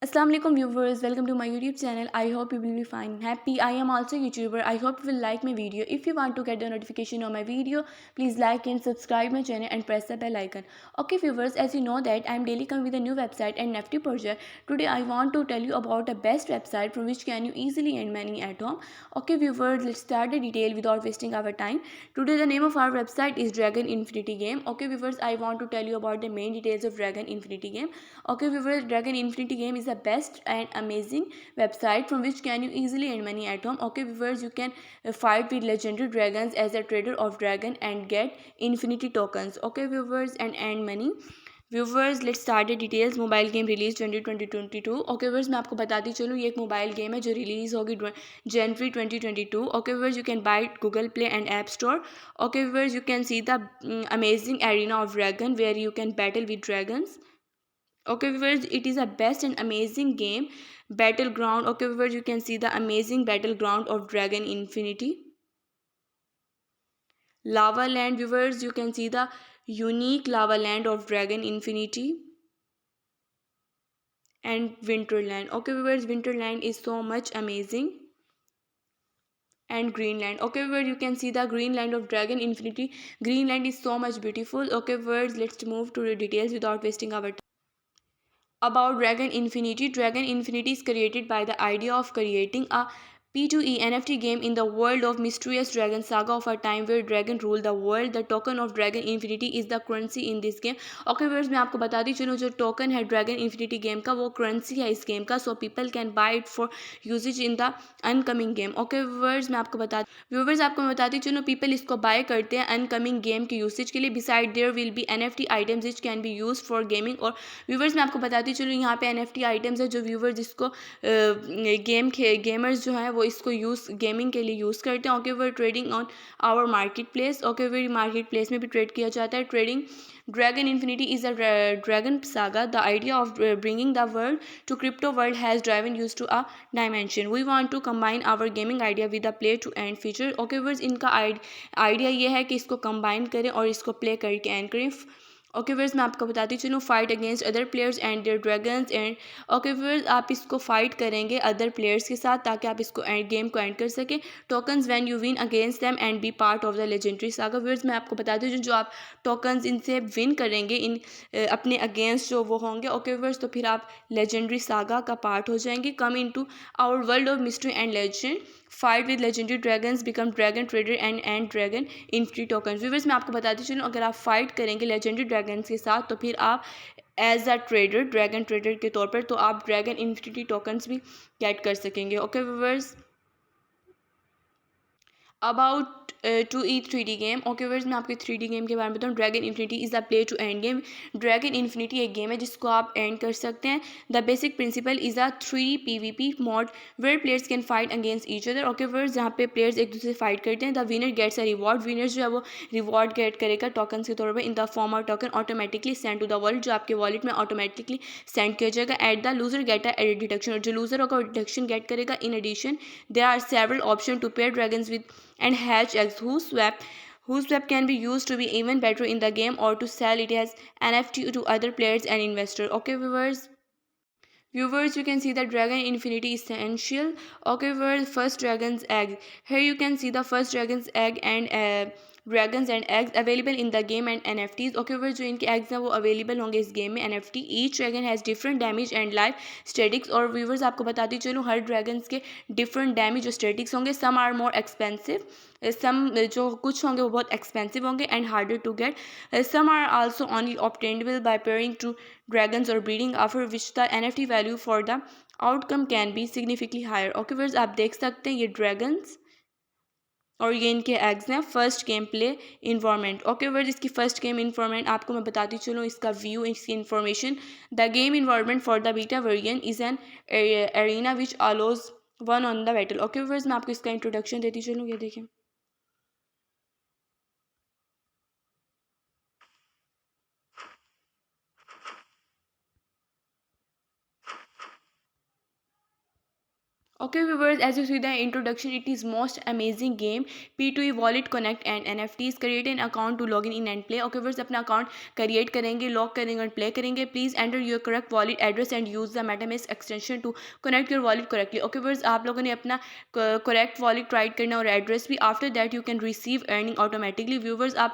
Assalamu alaikum viewers, welcome to my YouTube channel. I hope you will be fine, happy. I am also a YouTuber. I hope you will like my video. If you want to get the notification on my video, please like and subscribe my channel and press the bell icon. Okay viewers, as you know that I am daily coming with a new website and nifty project. Today I want to tell you about the best website from which can you easily earn money at home. Okay viewers, let's start the detail without wasting our time. Today the name of our website is Dragon Infinity Game. Okay viewers, I want to tell you about the main details of Dragon Infinity Game. Okay viewers, Dragon Infinity Game is the best and amazing website from which can you easily earn money at home. Okay viewers, you can fight with legendary dragons as a trader of dragon and get infinity tokens. Okay viewers, and earn money. Viewers let's start the details. Mobile game release 2022. Okay viewers, मैं आपको बताती चलूँ ये एक mobile game है जो रिलीज़ होगी जनवरी 2022. Okay viewers, you can buy it Google Play and App Store. Okay viewers, you can see the amazing arena of dragon where you can battle with dragons. Okay viewers, it is a best and amazing game. Battleground. Okay viewers, you can see the amazing battleground of Dragon Infinity. Lava Land. Viewers, you can see the unique lava land of Dragon Infinity. And Winterland. Okay viewers, Winterland is so much amazing. And Greenland. Okay viewers, you can see the Greenland of Dragon Infinity. Greenland is so much beautiful. Okay viewers, let's move to the details without wasting our time. About Dragon Infinity. Dragon Infinity is created by the idea of creating a P2E NFT game in the world of mysterious dragon saga of a time where dragon rule the world. The token of Dragon Infinity is the currency in this game. Okay viewers, मैं आपको बताती चलूँ जो token है Dragon Infinity game का वो currency है इस game का. So people can buy it for usage in the incoming game. Okay viewers, आपको मैं बताती चलो पीपल इसको बाय करते हैं अनकमिंग गेम के यूसेज के लिए. Beside there will be NFT items which can be use for gaming. और व्यूवर्स, मैं आपको बताती चलूँ यहाँ पे NFT आइटम्स है जो व्यूवर्स जिसको गेमर्स जो हैं वो इसको यूज़ गेमिंग के लिए यूज़ करते हैं. Okay our trading on our marketplace. Okay our marketplace में भी ट्रेड किया जाता है. Trading Dragon Infinity is a dragon saga. The idea of bringing the world to crypto world has driven used to a dimension. We want to combine our gaming idea with a play to earn feature. Okay viewers, इनका idea ये है कि इसको combine करें और इसको play करके and करें. ओके व्यूअर्स, मैं आपको बताती चलूँ fight against other players and their dragons. And okay viewers, आप इसको फाइट करेंगे अदर प्लेयर्स के साथ ताकि आप इसको गेम को एंड कर सकें. Tokens when you win against them and be part of the legendary saga. Viewers, मैं आपको बताती हूँ जो आप टोकन्स इनसे विन करेंगे इन अपने अगेंस्ट जो वो होंगे. ओके व्यूअर्स, तो फिर आप लेजेंडरी सागा का पार्ट हो जाएंगे. Come into our world of mystery and legend. Fight with legendary dragons, become dragon trader and dragon infinity token. Viewers, मैं आपको बताती चलूँ अगर आप फाइट करेंगे लेजेंडरी ड्रैगन्स के साथ तो फिर आप as a trader dragon trader के तौर पर तो आप ड्रैगन इन्फिनिटी टोकन्स भी गेट कर सकेंगे. Okay viewers, about 2E3D game. Okay viewers, मैं आपके 3D गेम के बारे में बताऊँ. Dragon Infinity is the play to एंड गेम. ड्रैगन इन्फिनिटी एक गेम है जिसको आप एंड कर सकते हैं. The basic principle is a 3 PvP mode where players can fight against each other. Okay viewers, जहाँ पे प्लेयर्स एक दूसरे से फाइट करते हैं. The winner gets a reward. Winner जो है वो रिवॉर्ड गेट करेगा टोकन के तौर पर in the form of token automatically send to the world, जो आपके वॉलेट में ऑटोमेटिकली सेंड किया जाएगा. At the loser get a deduction. और जो लूजर होगा वो डिडक्शन गेट करेगा. In addition there are several option to pair dragons with and hatch eggs whose swap can be used to be even better in the game or to sell it as NFT to other players and investors. Okay viewers, you can see the Dragon Infinity Essential. Okay viewers, first dragon's egg. Here you can see the first dragon's egg and dragons and eggs available in the game and NFTs. Okay viewers, जो इनके eggs हैं वो available होंगे इस game में NFT. Each dragon has different damage and life statics. और viewers, आपको बताती चलूँ हर dragons के different damage और statics होंगे. Some are more expensive. Some जो कुछ होंगे वो बहुत expensive होंगे and harder to get. Some are also only obtainable by pairing to dragons or breeding, after which the NFT value for the outcome can be significantly higher. Okay viewers, आप देख सकते हैं ये dragons और ये इनके eggs हैं. First game play environment. Okay word, इसकी फर्स्ट गेम इन्वायरमेंट आपको मैं बताती चलूँ इसका व्यू इसकी information. The game environment for the beta version is an arena which allows one on the battle. Okay words, मैं आपको इसका इंट्रोडक्शन देती चलूँ. ये देखें. Okay viewers, as you see the introduction, it is most amazing game P2E wallet connect and NFTs. Create an account to log in and play. Okay viewers, अपना account create करेंगे, log करेंगे और play करेंगे. Please enter your correct wallet address and use the MetaMask extension to connect your wallet correctly. Okay viewers, आप लोगों ने अपना correct wallet write करना और address भी. After that you can receive earning automatically. Viewers, आप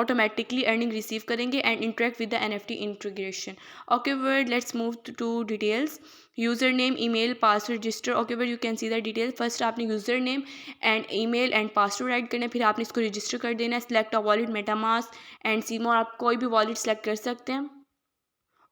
automatically earning receive करेंगे and interact with the NFT integration. Okay viewers, let's move to details. User name, email, password, register. Okay where you can see the detail. First आपने user name and email and password add करना है, फिर आपने इसको register कर देना है. Select a wallet, MetaMask and सीमो. आप कोई भी वॉलेट सेलेक्ट कर सकते हैं.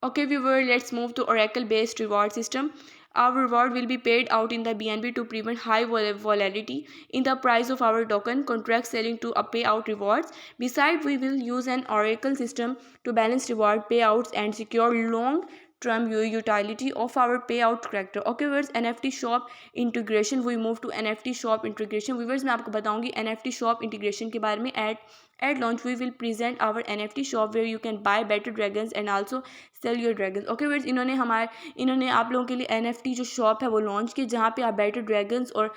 Okay viewer, let's move to Oracle based reward system. Our reward will be paid out in the BNB to prevent high volatility in the price of our token contract selling to a payout rewards. Besides, we will use an Oracle system to balance reward payouts and secure long term utility of our payout character. Okay viewers, NFT shop integration. We move to NFT shop integration. Viewers, मैं आपको बताऊंगी NFT shop integration के बारे में. At launch we will present our NFT shop where you can buy better dragons and also sell your dragons. Okay viewers, इन्होंने आप लोगों के लिए NFT जो शॉप है वो लॉन्च की, जहाँ पे आप better dragons और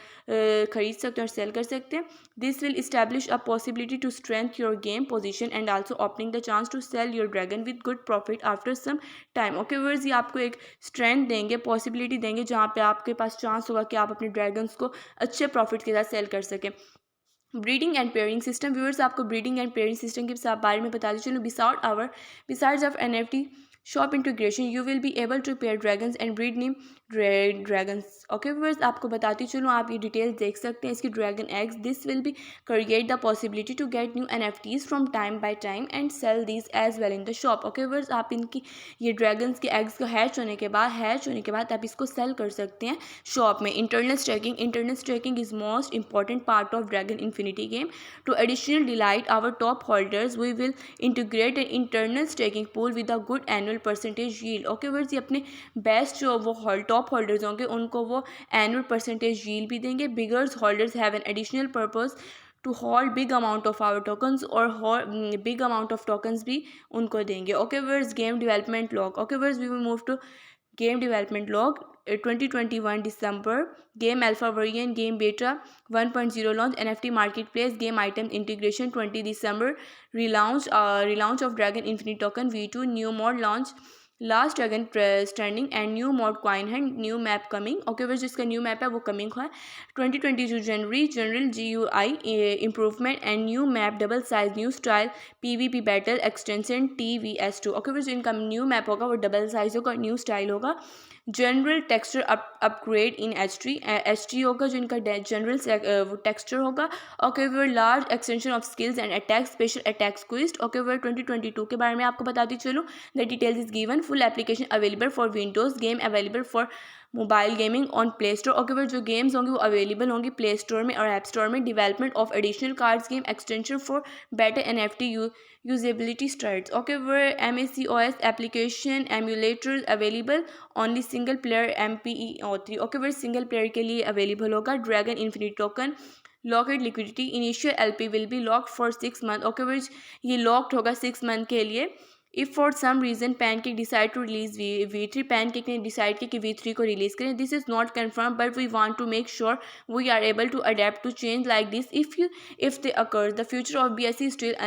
ख़रीद सकते हैं और सेल कर सकते हैं. This will establish a possibility to strengthen your game position and also opening the chance to sell your dragon with good profit after some time. Okay viewers, ये आपको एक स्ट्रेंथ देंगे, पॉसिबिलिटी देंगे, जहाँ पे आपके पास चांस होगा कि आप अपने ड्रैगन्स को अच्छे प्रॉफिट के साथ सेल कर सकें. Breeding and pairing system. Viewers, आपको ब्रीडिंग एंड पेयरिंग सिस्टम के बारे में बताते चलो. Besides of NFT shop integration you will be able to pair dragons and breed new dragons. Okay viewers, आपको बताती चलो, आप ये डिटेल्स देख सकते हैं इसकी. Dragon eggs, this will be create the possibility to get new NFTs from time by time and sell these as well in the shop. Okay viewers, आप इनकी ये ड्रैगन्स के एग्स को हैच होने के बाद आप इसको सेल कर सकते हैं शॉप में. Internal staking is most important part of dragon infinity game. To additional delight our top holders we will integrate an internal staking pool with a good annual percentage yield. Okay viewers, ये अपने best जो वो top holders होंगे उनको वो annual percentage yield भी देंगे. Bigger's holders have an additional purpose to hold big amount of our tokens और बिग अमाउंट ऑफ टोकन्स भी उनको देंगे. Okay viewers, game development log. Okay viewers, we will move to game development log. 2021 December, game alpha variant, game beta 1.0 launch, NFT marketplace, game item integration. 20 December, relaunch of Dragon Infinite token V2, new mod launch, last dragon standing and new mod coin है, new map coming. Okay viewers, जिसका new map है वो coming हुआ है. 2022 January, general GUI improvement and new map, double size, new style, PvP battle extension TVS2. Okay viewers, इनका new map होगा वो double size होगा, न्यू स्टाइल होगा. General texture upgrade in HT होगा जो इनका जनरल टेक्सचर होगा. Okay viewers, large extension of skills and attack, special attack स्क्विस्ट. ओके वर, 2022 के बारे में आपको बताती चलो. The details is given. Full application available for Windows, game available for mobile gaming on play store. Okay viewers, जो games होंगी वो अवेलेबल होंगी प्ले स्टोर में और ऐप स्टोर में. Development of additional cards game extension for better NFT usability starts. Okay, where MACOS application emulator available, only single player MPEO3. Okay, where single player के लिए available होगा. Dragon Infinite token locked liquidity, initial LP will be locked for 6 months. Okay, which ये locked होगा 6 month के लिए. If for some reason Pancake decide to release V3, Pancake ने decide किया कि V3 को release करें. This is not confirmed, but we want to make sure we are able to adapt to change like this if they occur. The future of BSC is still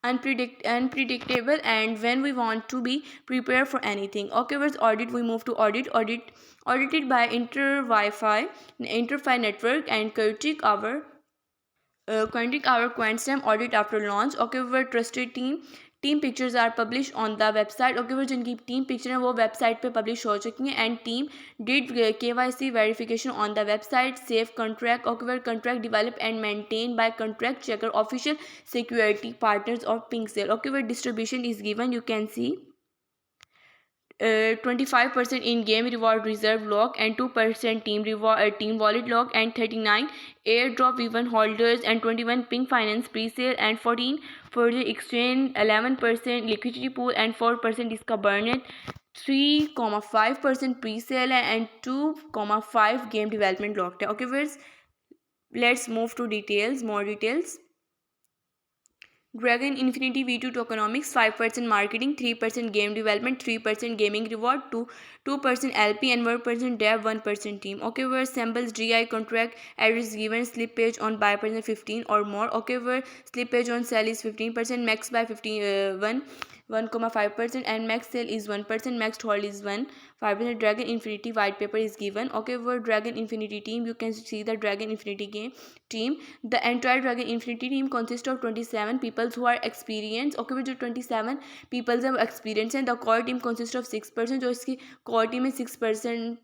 unpredictable and when we want to be prepared for anything. Okay, where's audit? We move to audited by InterFi network and critic our Quantstamp audit after launch. Okay, where trusted team pictures are published on the website. Okay, where जिनकी team picture है वो website पे publish हो चुकी हैं and team did KYC verification on the website. Safe contract. Okay, where contract developed and maintained by contract checker, official security partners of PinkSale. Okay, where distribution is given. You can see 25% in game reward reserve lock and 2% team wallet lock and 39 airdrop V1 holders and 21 Pink Finance pre-sale and 14 for the exchange, 11% liquidity pool and 4% इसका burnet, 3,5% pre-sale है and 2,5 game development locked है. Okay, let's move to more details. Dragon Infinity V2 tokenomics, 5% marketing, 3% game development, 3% gaming reward, 2% LP and 1% dev, 1% team. Okay, where Symbols GI contract address given slippage on buy percent 15 or more. Okay, where slippage on sell is 15%, max buy 1.5% and max sale is 1%, max hold is 5% Dragon Infinity white paper is given. Okay, where Dragon Infinity team, you can see the Dragon Infinity game team. The entire Dragon Infinity team consists of 27 people who are experienced. Okay, with जो 27 people have experience and the core team consists of 6%, जो इसकी core team में 6%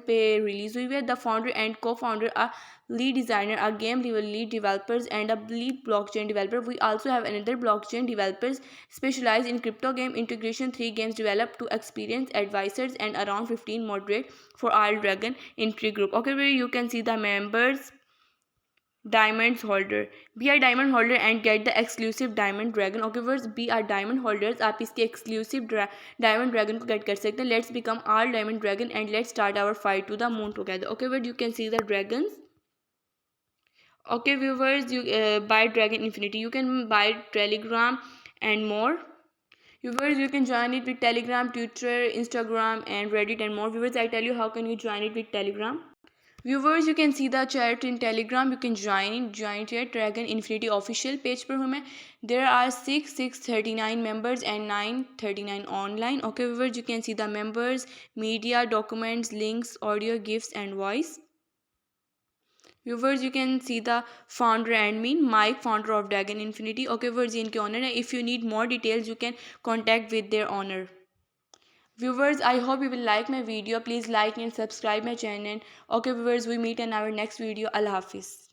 पे release हुई है. The founder and co-founder are lead designer, a game lead developers and a lead blockchain developer. We also have another blockchain developers specialized in crypto game integration. 3 games developed to experienced advisors and around 15 moderate for all Dragon Infinity group. Okay, where you can see the members. Diamonds holder, be a diamond holder and get the exclusive diamond dragon. Okay viewers, be a diamond holders, आप इसके exclusive diamond dragon को get कर सकते हैं. Let's become all diamond dragon and let's start our fight to the moon together. Okay viewers, you can see the dragons. Okay viewers, you buy Dragon Infinity, you can buy Telegram and more. Viewers, you can join it with Telegram, Twitter, Instagram and Reddit and more. Viewers, I tell you how can you join it with Telegram. Viewers, you can see the chat in Telegram. You can join it at Dragon Infinity official page पर हूँ मैं. There are 639 members and 939 online. Okay viewers, you can see the members, media, documents, links, audio, gifts and voice. Viewers, you can see the founder and me, Mike, founder of Dragon Infinity. Okay viewers, ये इनके owner है. If you need more details, you can contact with their owner. Viewers, I hope you will like my video. Please like and subscribe my channel. Okay viewers, we meet in our next video. Allah Hafiz.